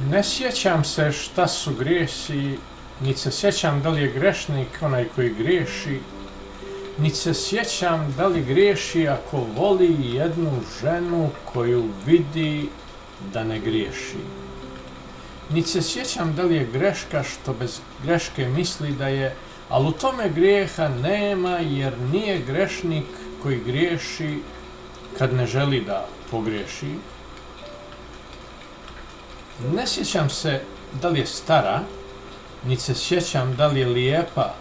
Ne sjećam se šta su grijesi, niti se sjećam da li je grešnik onaj koji griješi, niti se sjećam da li griješi ako voli jednu ženu koju vidi da ne griješi. Niti se sjećam da li je greška što bez greške misli da je, ali u tome grijeha nema jer nije grešnik koji griješi kad ne želi da pogriješi. Ne sjećam se da li je stara, niti se sjećam da li je lijepa,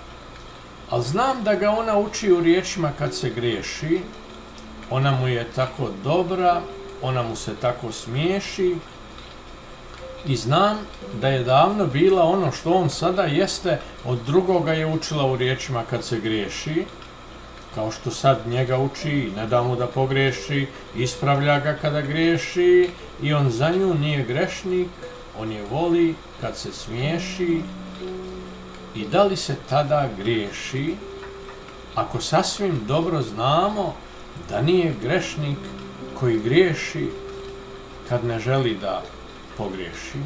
ali znam da ga ona uči u riječima kad se griješi. Ona mu je tako dobra, ona mu se tako smiješi i znam da je davno bila ono što on sada jeste, od drugoga je učila u riječima kad se griješi, kao što sad njega uči, ne da mu da pogriješi, ispravlja ga kada griješi i on za nju nije grešnik, on je voli kad se smiješi. I da li se tada griješi, ako sasvim dobro znamo da nije grešnik koji griješi kad ne želi da pogriješi?